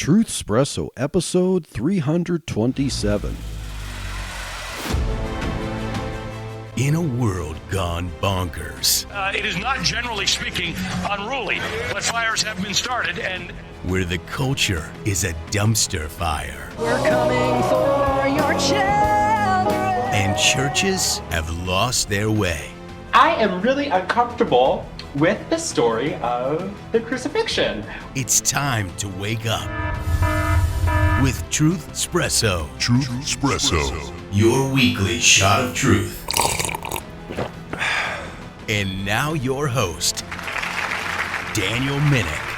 Truth Espresso, episode 327. In a world gone bonkers. It is not, generally speaking, unruly, but fires have been started and... Where the culture is a dumpster fire. We're coming for your children. And churches have lost their way. I am really uncomfortable with the story of the crucifixion. It's time to wake up with Truth Espresso. Truth Espresso. Your weekly shot of truth. And now your host, Daniel Minnick.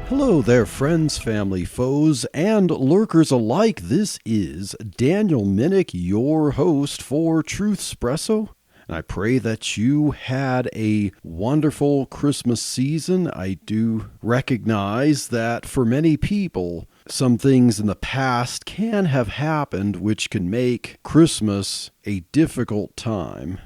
Hello there, friends, family, foes, and lurkers alike. This is Daniel Minnick, your host for Truth Espresso. And I pray that you had a wonderful Christmas season. I do recognize that for many people, some things in the past can have happened which can make Christmas a difficult time.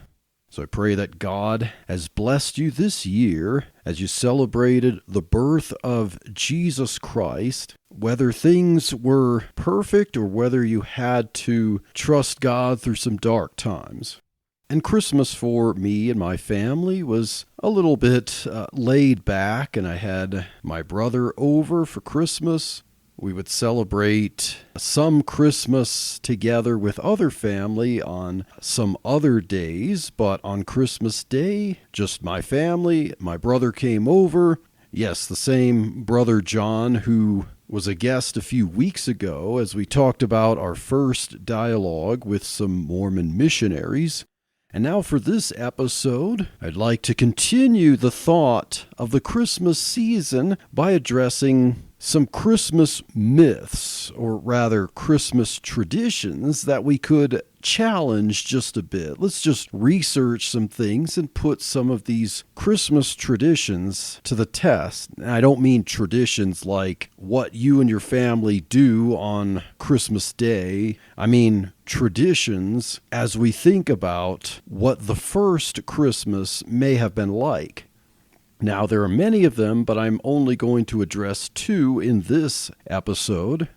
So I pray that God has blessed you this year as you celebrated the birth of Jesus Christ, whether things were perfect or whether you had to trust God through some dark times. And Christmas for me and my family was a little bit laid back, and I had my brother over for Christmas. We would celebrate some Christmas together with other family on some other days, but on Christmas Day, just my family. My brother came over. Yes, the same brother John who was a guest a few weeks ago as we talked about our first dialogue with some Mormon missionaries. And now for this episode, I'd like to continue the thought of the Christmas season by addressing some Christmas myths, or rather Christmas traditions that we could challenge just a bit. Let's just research some things and put some of these Christmas traditions to the test. And I don't mean traditions like what you and your family do on Christmas Day. I mean traditions as we think about what the first Christmas may have been like. Now, there are many of them, but I'm only going to address two in this episode.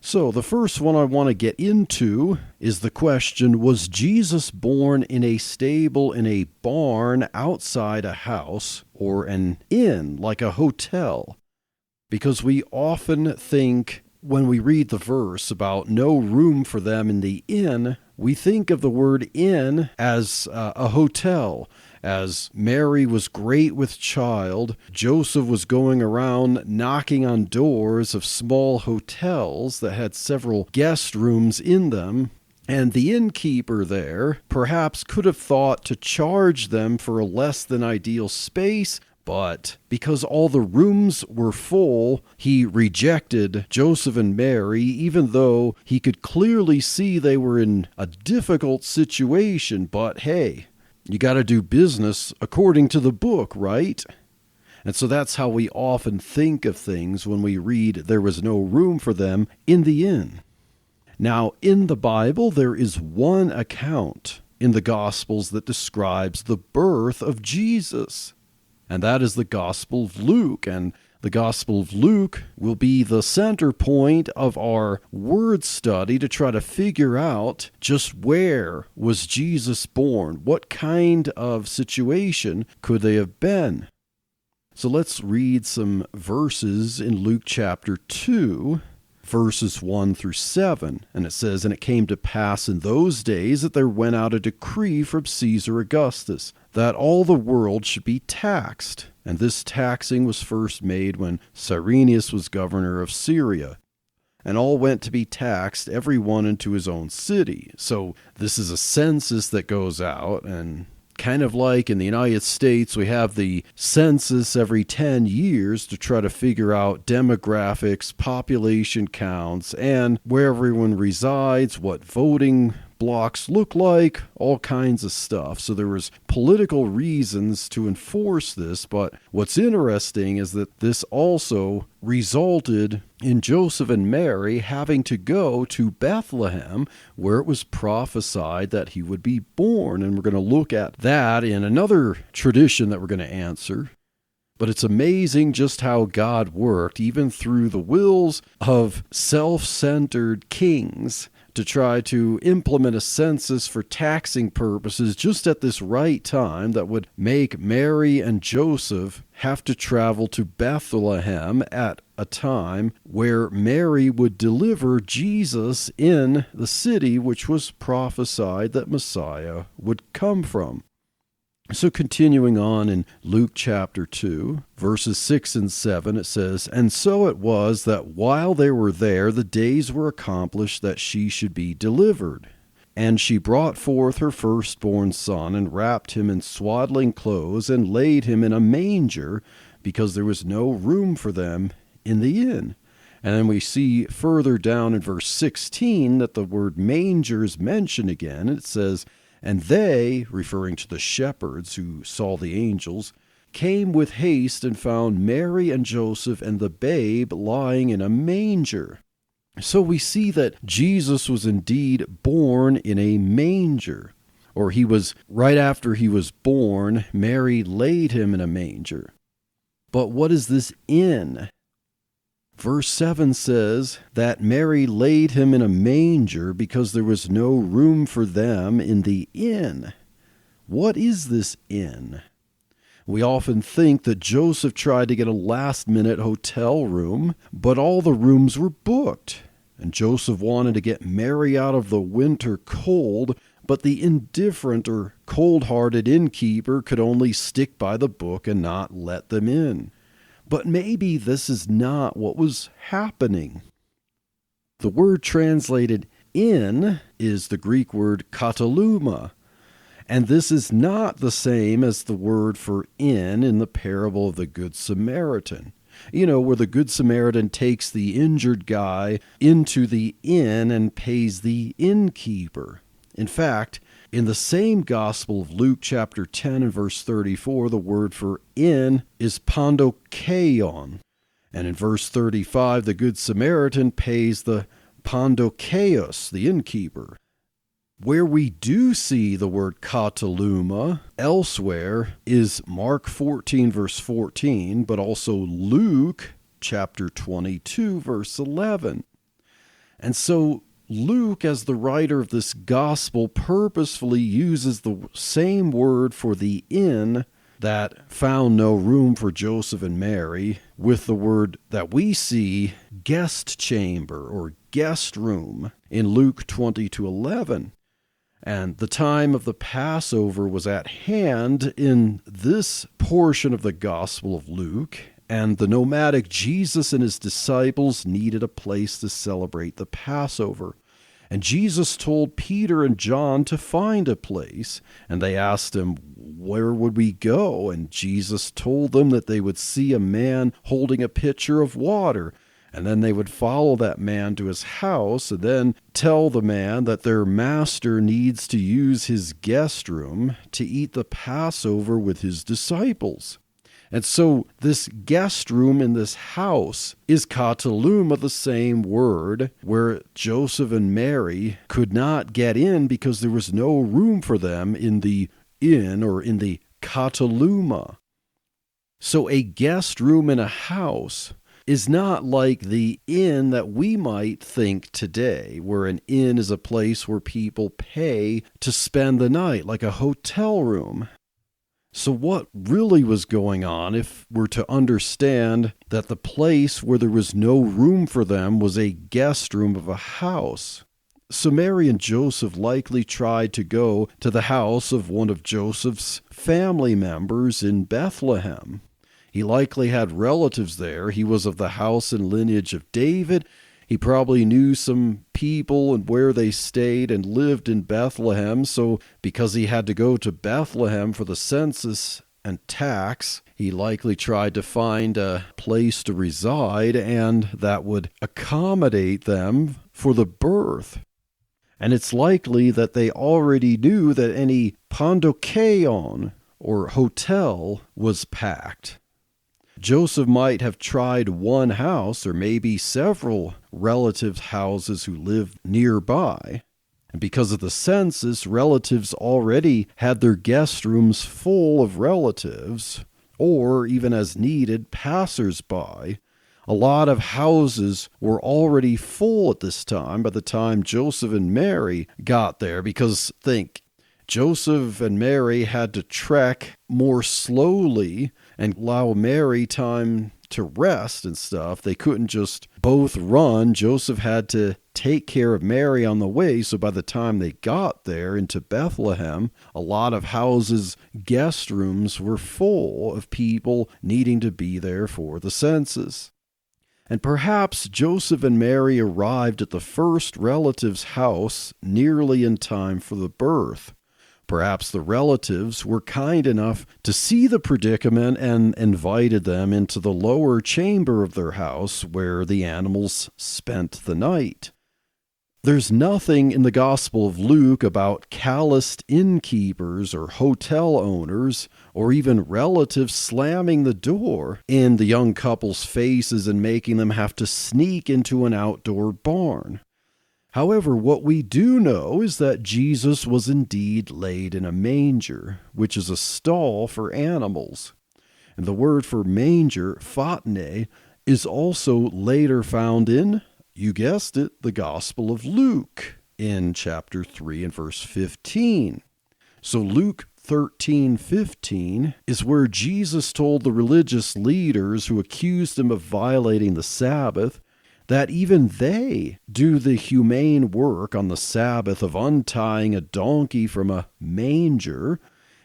So, the first one I want to get into is the question, was Jesus born in a stable, in a barn, outside a house, or an inn, like a hotel? Because we often think, when we read the verse about no room for them in the inn, we think of the word inn as a hotel. As Mary was great with child, Joseph was going around knocking on doors of small hotels that had several guest rooms in them, and the innkeeper there perhaps could have thought to charge them for a less than ideal space, but because all the rooms were full, he rejected Joseph and Mary, even though he could clearly see they were in a difficult situation. But hey, you got to do business according to the book, right? And so that's how we often think of things when we read there was no room for them in the inn. Now, in the Bible, there is one account in the Gospels that describes the birth of Jesus. And that is the Gospel of Luke. And the Gospel of Luke will be the center point of our word study to try to figure out just where was Jesus born? What kind of situation could they have been? So let's read some verses in Luke chapter 2, verses 1 through 7. And it says, "And it came to pass in those days that there went out a decree from Caesar Augustus, that all the world should be taxed. And this taxing was first made when Cyrenius was governor of Syria. And all went to be taxed, every one into his own city." So this is a census that goes out, and kind of like in the United States, we have the census every 10 years to try to figure out demographics, population counts, and where everyone resides, what voting blocks look like, all kinds of stuff. So there was political reasons to enforce this, but what's interesting is that this also resulted in Joseph and Mary having to go to Bethlehem, where it was prophesied that he would be born. And we're going to look at that in another tradition that we're going to answer. But it's amazing just how God worked, even through the wills of self-centered kings, to try to implement a census for taxing purposes just at this right time that would make Mary and Joseph have to travel to Bethlehem at a time where Mary would deliver Jesus in the city which was prophesied that Messiah would come from. So continuing on in Luke chapter 2, verses 6 and 7, it says, "And so it was that while they were there, the days were accomplished that she should be delivered. And she brought forth her firstborn son, and wrapped him in swaddling clothes, and laid him in a manger, because there was no room for them in the inn." And then we see further down in verse 16 that the word manger is mentioned again. It says, "And they," referring to the shepherds who saw the angels, "came with haste and found Mary and Joseph and the babe lying in a manger." So we see that Jesus was indeed born in a manger. Or he was, right after he was born, Mary laid him in a manger. But what is this inn? Verse 7 says that Mary laid him in a manger because there was no room for them in the inn. What is this inn? We often think that Joseph tried to get a last-minute hotel room, but all the rooms were booked. And Joseph wanted to get Mary out of the winter cold, but the indifferent or cold-hearted innkeeper could only stick by the book and not let them in. But maybe this is not what was happening. The word translated inn is the Greek word kataluma, and this is not the same as the word for inn in the parable of the Good Samaritan. You know, where the Good Samaritan takes the injured guy into the inn and pays the innkeeper. In fact, in the same Gospel of Luke chapter 10 and verse 34, the word for inn is pandokeion. And in verse 35, the Good Samaritan pays the pandokeios, the innkeeper. Where we do see the word kataluma elsewhere is Mark 14 verse 14, but also Luke chapter 22 verse 11. And so Luke, as the writer of this gospel, purposefully uses the same word for the inn that found no room for Joseph and Mary with the word that we see, guest chamber or guest room, in Luke 20-11. And the time of the Passover was at hand in this portion of the Gospel of Luke, and the nomadic Jesus and his disciples needed a place to celebrate the Passover. And Jesus told Peter and John to find a place, and they asked him, "Where would we go?" And Jesus told them that they would see a man holding a pitcher of water, and then they would follow that man to his house, and then tell the man that their master needs to use his guest room to eat the Passover with his disciples. And so this guest room in this house is kataluma, the same word, where Joseph and Mary could not get in because there was no room for them in the inn or in the kataluma. So a guest room in a house is not like the inn that we might think today, where an inn is a place where people pay to spend the night, like a hotel room. So what really was going on, if we're to understand that the place where there was no room for them was a guest room of a house? So Mary and Joseph likely tried to go to the house of one of Joseph's family members in Bethlehem. He likely had relatives there. He was of the house and lineage of David. He probably knew some people and where they stayed and lived in Bethlehem. So because he had to go to Bethlehem for the census and tax, he likely tried to find a place to reside and that would accommodate them for the birth. And it's likely that they already knew that any pandokeion, or hotel, was packed. Joseph might have tried one house or maybe several relatives' houses who lived nearby. And because of the census, relatives already had their guest rooms full of relatives, or even as needed, passers-by. A lot of houses were already full at this time by the time Joseph and Mary got there, because think, Joseph and Mary had to trek more slowly and allow Mary time to rest and stuff. They couldn't just both run. Joseph had to take care of Mary on the way, so by the time they got there into Bethlehem, a lot of houses' guest rooms were full of people needing to be there for the census. And perhaps Joseph and Mary arrived at the first relative's house nearly in time for the birth. Perhaps the relatives were kind enough to see the predicament and invited them into the lower chamber of their house where the animals spent the night. There's nothing in the Gospel of Luke about calloused innkeepers or hotel owners or even relatives slamming the door in the young couple's faces and making them have to sneak into an outdoor barn. However, what we do know is that Jesus was indeed laid in a manger, which is a stall for animals. And the word for manger, photne, is also later found in, you guessed it, the Gospel of Luke in chapter 3 and verse 15. So Luke 13:15 is where Jesus told the religious leaders who accused him of violating the Sabbath that even they do the humane work on the Sabbath of untying a donkey from a manger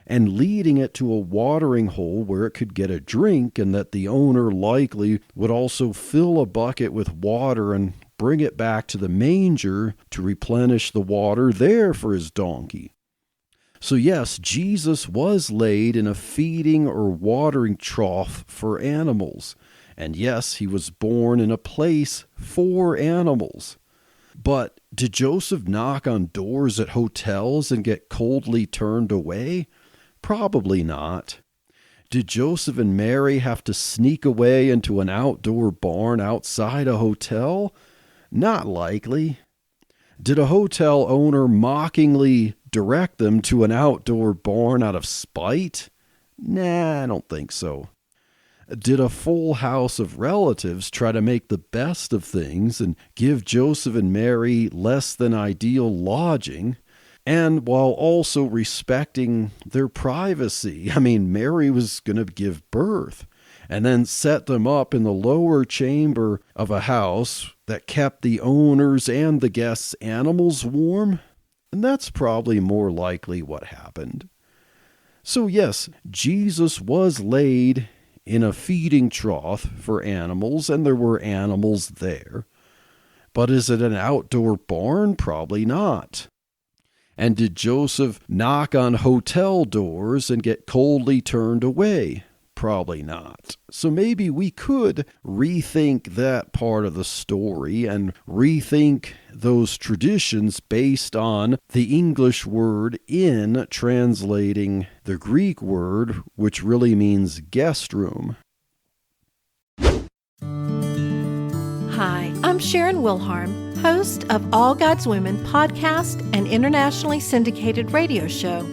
and leading it to a watering hole where it could get a drink, and that the owner likely would also fill a bucket with water and bring it back to the manger to replenish the water there for his donkey. So yes, Jesus was laid in a feeding or watering trough for animals. And yes, he was born in a place for animals. But did Joseph knock on doors at hotels and get coldly turned away? Probably not. Did Joseph and Mary have to sneak away into an outdoor barn outside a hotel? Not likely. Did a hotel owner mockingly direct them to an outdoor barn out of spite? Nah, I don't think so. Did a full house of relatives try to make the best of things and give Joseph and Mary less than ideal lodging, and while also respecting their privacy? I mean, Mary was going to give birth, and then set them up in the lower chamber of a house that kept the owners and the guests' animals warm? And that's probably more likely what happened. So yes, Jesus was laid in a feeding trough for animals, and there were animals there. But is it an outdoor barn? Probably not. And did Joseph knock on hotel doors and get coldly turned away? Probably not. So maybe we could rethink that part of the story and rethink those traditions based on the English word in translating the Greek word, which really means guest room. Hi, I'm Sharon Wilharm, host of All God's Women podcast and internationally syndicated radio show.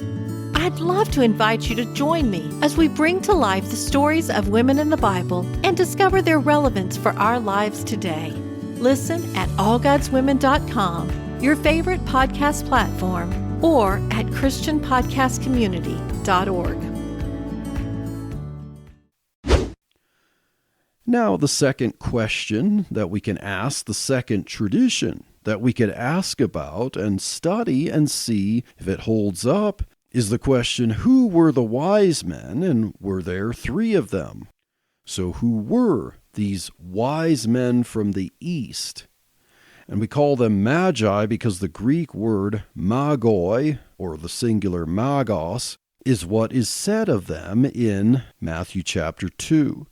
I'd love to invite you to join me as we bring to life the stories of women in the Bible and discover their relevance for our lives today. Listen at allgodswomen.com, your favorite podcast platform, or at christianpodcastcommunity.org. Now, the second question that we can ask, the second tradition that we could ask about and study and see if it holds up, is the question, who were the wise men, and were there 3 of them? So who were these wise men from the east? And we call them magi because the Greek word magoi, or the singular magos, is what is said of them in Matthew chapter 2.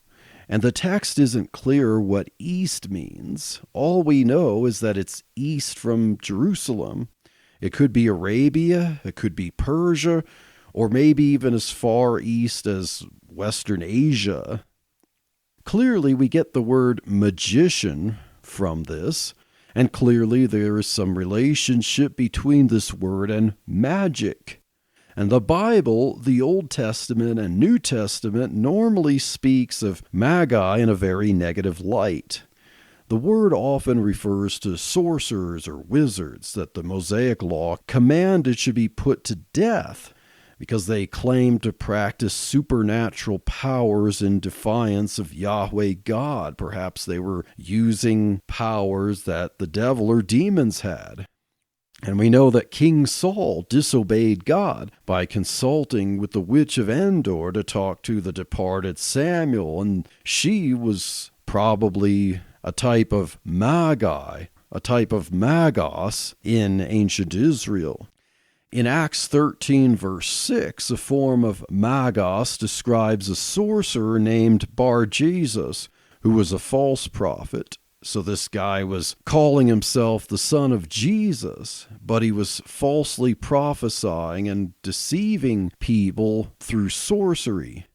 And the text isn't clear what east means. All we know is that it's east from Jerusalem. It could be Arabia, it could be Persia, or maybe even as far east as Western Asia. Clearly, we get the word magician from this, and clearly there is some relationship between this word and magic. And the Bible, the Old Testament and New Testament, normally speaks of magi in a very negative light. The word often refers to sorcerers or wizards that the Mosaic Law commanded should be put to death because they claimed to practice supernatural powers in defiance of Yahweh God. Perhaps they were using powers that the devil or demons had. And we know that King Saul disobeyed God by consulting with the witch of Endor to talk to the departed Samuel, and she was probably a type of magi, a type of magos in ancient Israel. In Acts 13, verse 6, a form of magos describes a sorcerer named Bar-Jesus, who was a false prophet. So this guy was calling himself the son of Jesus, but he was falsely prophesying and deceiving people through sorcery.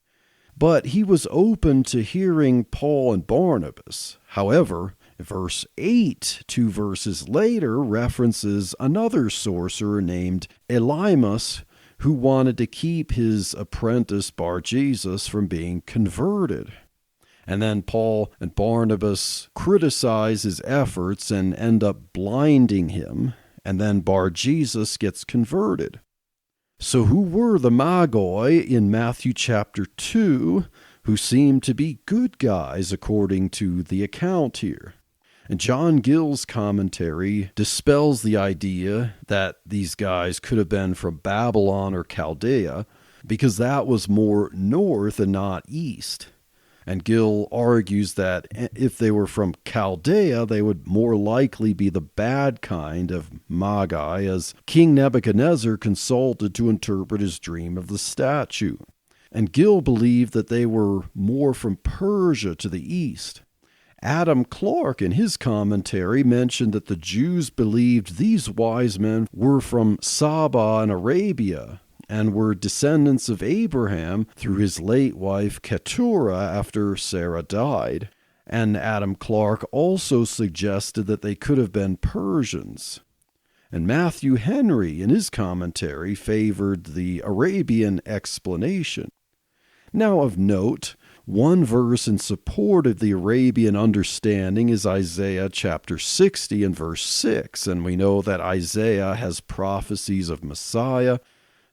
But he was open to hearing Paul and Barnabas. However, verse 8, 2 verses later, references another sorcerer named Elymas, who wanted to keep his apprentice Bar-Jesus from being converted. And then Paul and Barnabas criticize his efforts and end up blinding him, and then Bar-Jesus gets converted. So who were the Magoi in Matthew chapter 2 who seemed to be good guys according to the account here? And John Gill's commentary dispels the idea that these guys could have been from Babylon or Chaldea, because that was more north and not east. And Gill argues that if they were from Chaldea, they would more likely be the bad kind of magi, as King Nebuchadnezzar consulted to interpret his dream of the statue. And Gill believed that they were more from Persia to the east. Adam Clarke, in his commentary, mentioned that the Jews believed these wise men were from Saba and Arabia, and were descendants of Abraham through his late wife Keturah after Sarah died. And Adam Clarke also suggested that they could have been Persians. And Matthew Henry, in his commentary, favored the Arabian explanation. Now of note, one verse in support of the Arabian understanding is Isaiah chapter 60 and verse 6, and we know that Isaiah has prophecies of Messiah.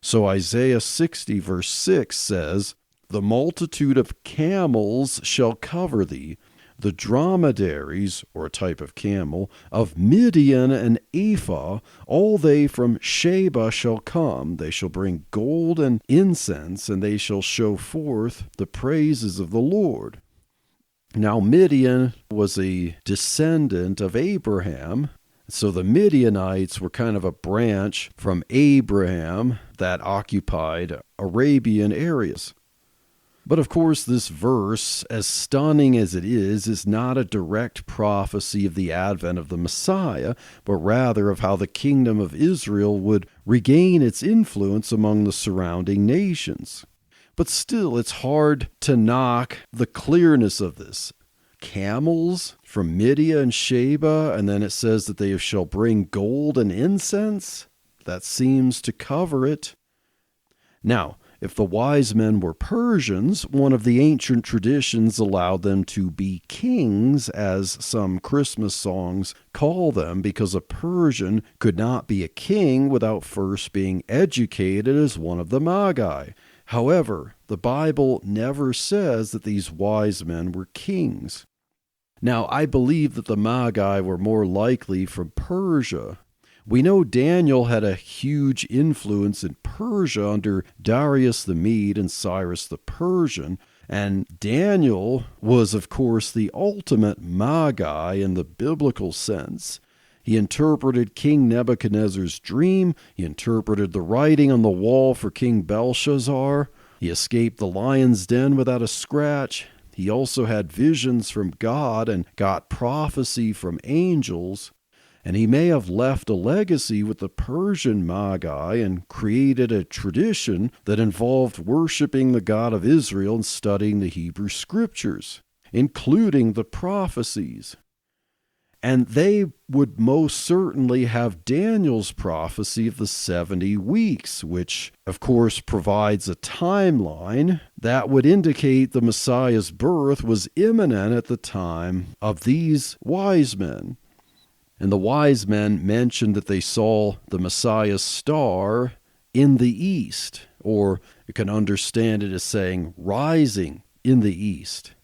So Isaiah 60 verse 6 says, "The multitude of camels shall cover thee, the dromedaries," or a type of camel, "of Midian and Ephah, all they from Sheba shall come. They shall bring gold and incense, and they shall show forth the praises of the Lord." Now Midian was a descendant of Abraham. So the Midianites were kind of a branch from Abraham that occupied Arabian areas. But of course, this verse, as stunning as it is not a direct prophecy of the advent of the Messiah, but rather of how the kingdom of Israel would regain its influence among the surrounding nations. But still, it's hard to knock the clearness of this. Camels from Midian and Sheba, and then it says that they shall bring gold and incense. That seems to cover it. Now, if the wise men were Persians, one of the ancient traditions allowed them to be kings, as some Christmas songs call them, because a Persian could not be a king without first being educated as one of the Magi. However, the Bible never says that these wise men were kings. Now, I believe that the Magi were more likely from Persia. We know Daniel had a huge influence in Persia under Darius the Mede and Cyrus the Persian, and Daniel was, of course, the ultimate Magi in the biblical sense. He interpreted King Nebuchadnezzar's dream. He interpreted the writing on the wall for King Belshazzar. He escaped the lion's den without a scratch. He also had visions from God and got prophecy from angels. And he may have left a legacy with the Persian Magi and created a tradition that involved worshiping the God of Israel and studying the Hebrew Scriptures, including the prophecies. And they would most certainly have Daniel's prophecy of the 70 weeks, which, of course, provides a timeline that would indicate the Messiah's birth was imminent at the time of these wise men. And the wise men mentioned that they saw the Messiah's star in the east, or you can understand it as saying rising in the east.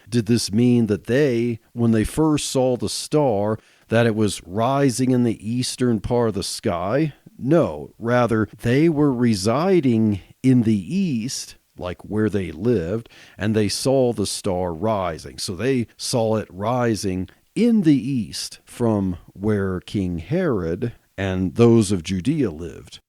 Did this mean that they, when they first saw the star, that it was rising in the eastern part of the sky? No, rather, they were residing in the east, like where they lived, and they saw the star rising. So they saw it rising in the east from where King Herod and those of Judea lived.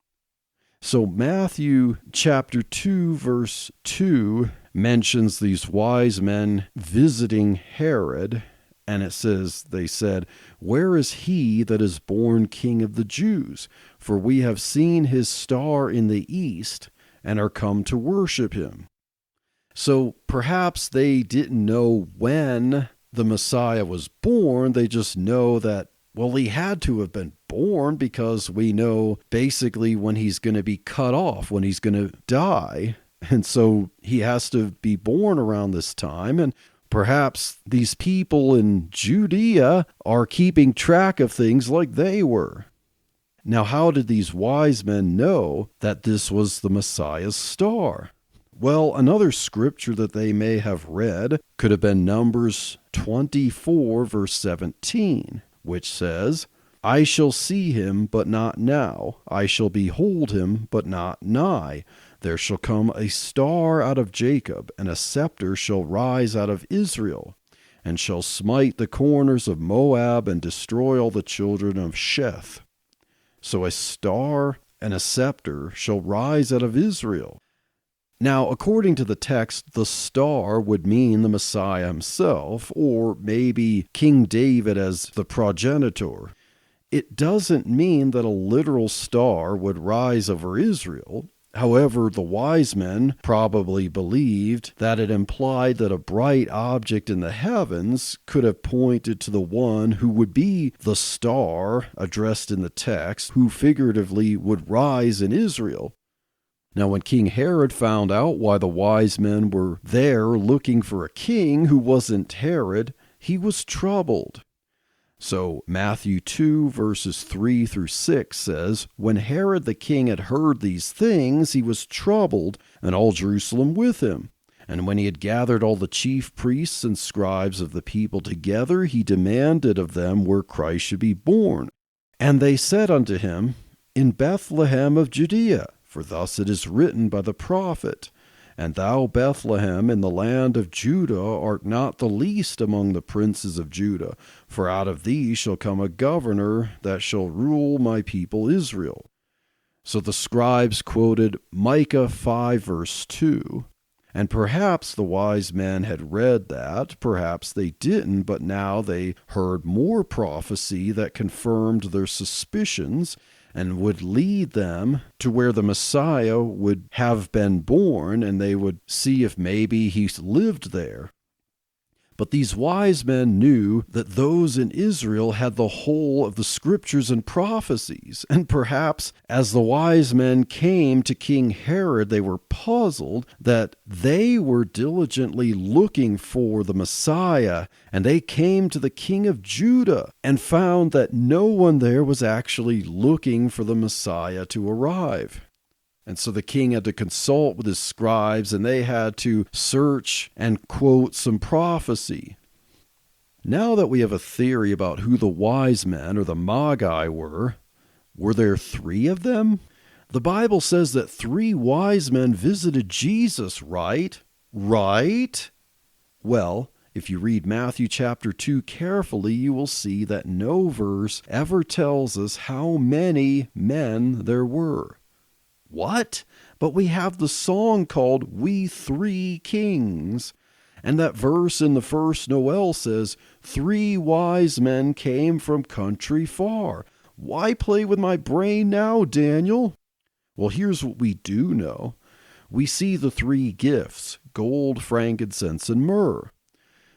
So Matthew chapter 2, verse 2 mentions these wise men visiting Herod, and it says, they said, "Where is he that is born King of the Jews? For we have seen his star in the east and are come to worship him." So perhaps they didn't know when the Messiah was born. They just know that, well, he had to have been born because we know basically when he's going to be cut off, when he's going to die. And so he has to be born around this time. And perhaps these people in Judea are keeping track of things like they were. Now, how did these wise men know that this was the Messiah's star? Well, another scripture that they may have read could have been Numbers 24, verse 17, which says, "I shall see him, but not now. I shall behold him, but not nigh. There shall come a star out of Jacob, and a scepter shall rise out of Israel, and shall smite the corners of Moab, and destroy all the children of Sheth." So a star and a scepter shall rise out of Israel. Now, according to the text, the star would mean the Messiah himself, or maybe King David as the progenitor. It doesn't mean that a literal star would rise over Israel. However, the wise men probably believed that it implied that a bright object in the heavens could have pointed to the one who would be the star addressed in the text, who figuratively would rise in Israel. Now, when King Herod found out why the wise men were there looking for a king who wasn't Herod, he was troubled. So Matthew 2, verses 3 through 6 says, "When Herod the king had heard these things, he was troubled, and all Jerusalem with him. And when he had gathered all the chief priests and scribes of the people together, he demanded of them where Christ should be born. And they said unto him, In Bethlehem of Judea, for thus it is written by the prophet, And thou, Bethlehem, in the land of Judah, art not the least among the princes of Judah, for out of thee shall come a governor that shall rule my people Israel." So the scribes quoted Micah 5, verse 2. And perhaps the wise men had read that, perhaps they didn't, but now they heard more prophecy that confirmed their suspicions and would lead them to where the Messiah would have been born, and they would see if maybe he lived there. But these wise men knew that those in Israel had the whole of the scriptures and prophecies, and perhaps as the wise men came to King Herod, they were puzzled that they were diligently looking for the Messiah, and they came to the king of Judah and found that no one there was actually looking for the Messiah to arrive. And so the king had to consult with his scribes, and they had to search and quote some prophecy. Now that we have a theory about who the wise men or the Magi were there 3 of them? The Bible says that 3 wise men visited Jesus, right? Right? Well, if you read Matthew chapter 2 carefully, you will see that no verse ever tells us how many men there were. What? But we have the song called "We Three Kings." And that verse in the first Noel says, 3 wise men came from country far. Why play with my brain now, Daniel? Well, here's what we do know. We see the 3 gifts, gold, frankincense, and myrrh.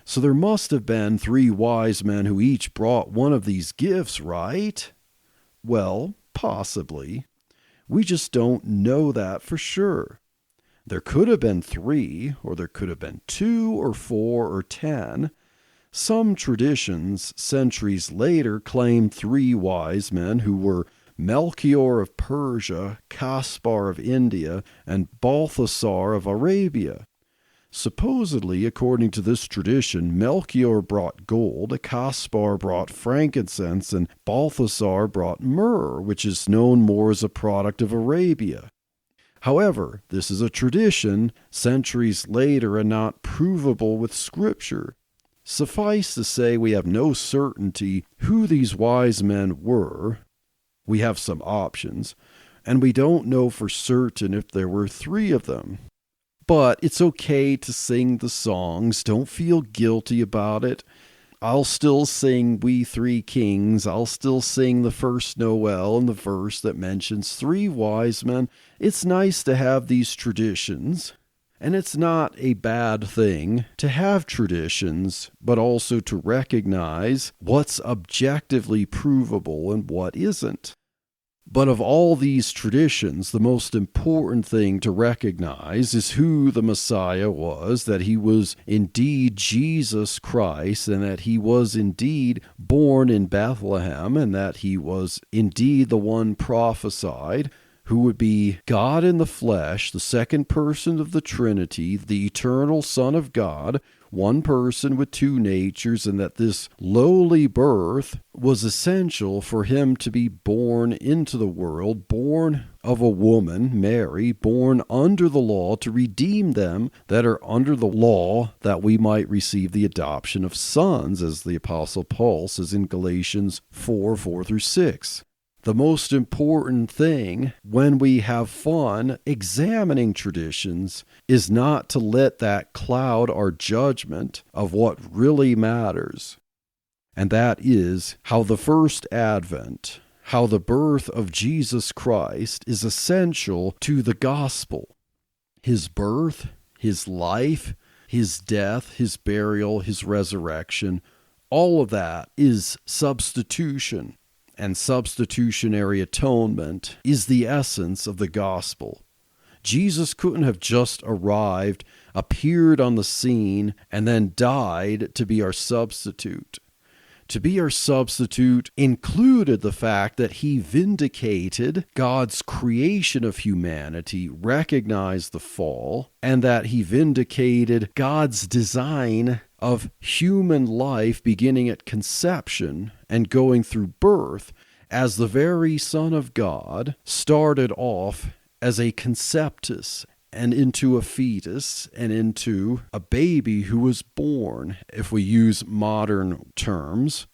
So there must have been 3 wise men who each brought one of these gifts, right? Well, possibly. We just don't know that for sure. There could have been 3, or there could have been 2, or 4, or 10. Some traditions, centuries later, claim 3 wise men who were Melchior of Persia, Caspar of India, and Balthasar of Arabia. Supposedly, according to this tradition, Melchior brought gold, Caspar brought frankincense, and Balthasar brought myrrh, which is known more as a product of Arabia. However, this is a tradition centuries later and not provable with Scripture. Suffice to say, we have no certainty who these wise men were. We have some options, and we don't know for certain if there were 3 of them. But it's okay to sing the songs. Don't feel guilty about it. I'll still sing We Three Kings. I'll still sing the first Noel and the verse that mentions 3 wise men. It's nice to have these traditions. And it's not a bad thing to have traditions, but also to recognize what's objectively provable and what isn't. But of all these traditions, the most important thing to recognize is who the Messiah was, that he was indeed Jesus Christ, and that he was indeed born in Bethlehem, and that he was indeed the one prophesied, who would be God in the flesh, the second person of the Trinity, the eternal Son of God, one person with 2 natures, and that this lowly birth was essential for him to be born into the world, born of a woman, Mary, born under the law to redeem them that are under the law, that we might receive the adoption of sons, as the Apostle Paul says in Galatians 4:4-6. The most important thing when we have fun examining traditions is not to let that cloud our judgment of what really matters. And that is how the first Advent, how the birth of Jesus Christ is essential to the gospel. His birth, his life, his death, his burial, his resurrection, all of that is substitution. And substitutionary atonement is the essence of the gospel. Jesus couldn't have just arrived, appeared on the scene, and then died to be our substitute. To be our substitute included the fact that he vindicated God's creation of humanity, recognized the fall, and that he vindicated God's design of human life beginning at conception and going through birth, as the very Son of God started off as a conceptus and into a fetus and into a baby who was born, if we use modern terms.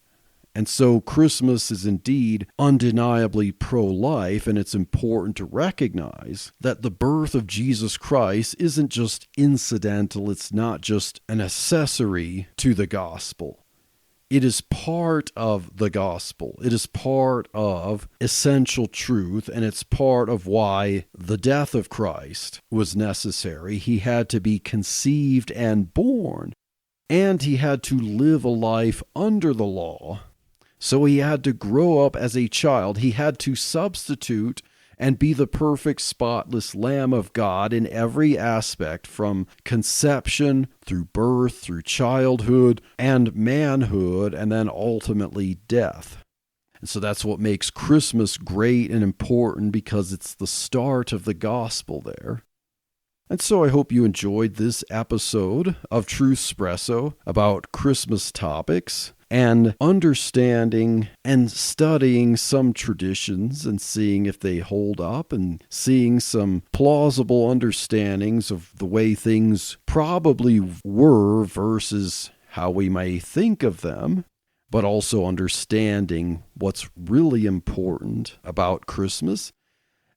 And so Christmas is indeed undeniably pro-life, and it's important to recognize that the birth of Jesus Christ isn't just incidental, it's not just an accessory to the gospel. It is part of the gospel. It is part of essential truth, and it's part of why the death of Christ was necessary. He had to be conceived and born, and he had to live a life under the law. So he had to grow up as a child. He had to substitute and be the perfect, spotless Lamb of God in every aspect, from conception through birth, through childhood and manhood, and then ultimately death. And so that's what makes Christmas great and important, because it's the start of the gospel there. And so I hope you enjoyed this episode of Truthspresso about Christmas topics, and understanding and studying some traditions and seeing if they hold up, and seeing some plausible understandings of the way things probably were versus how we may think of them, but also understanding what's really important about Christmas.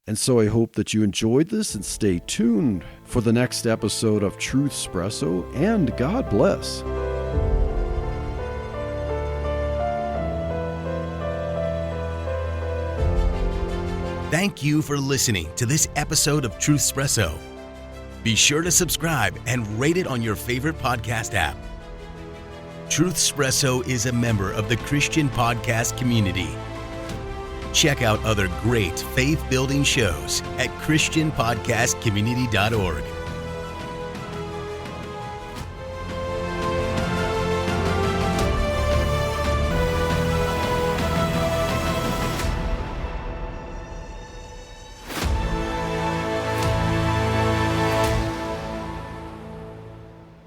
And so I hope that you enjoyed this and stay tuned for the next episode of Truth Espresso, and God bless. Thank you for listening to this episode of Truth Espresso. Be sure to subscribe and rate it on your favorite podcast app. Truth Espresso is a member of the Christian podcast community. Check out other great faith-building shows at ChristianPodcastCommunity.org.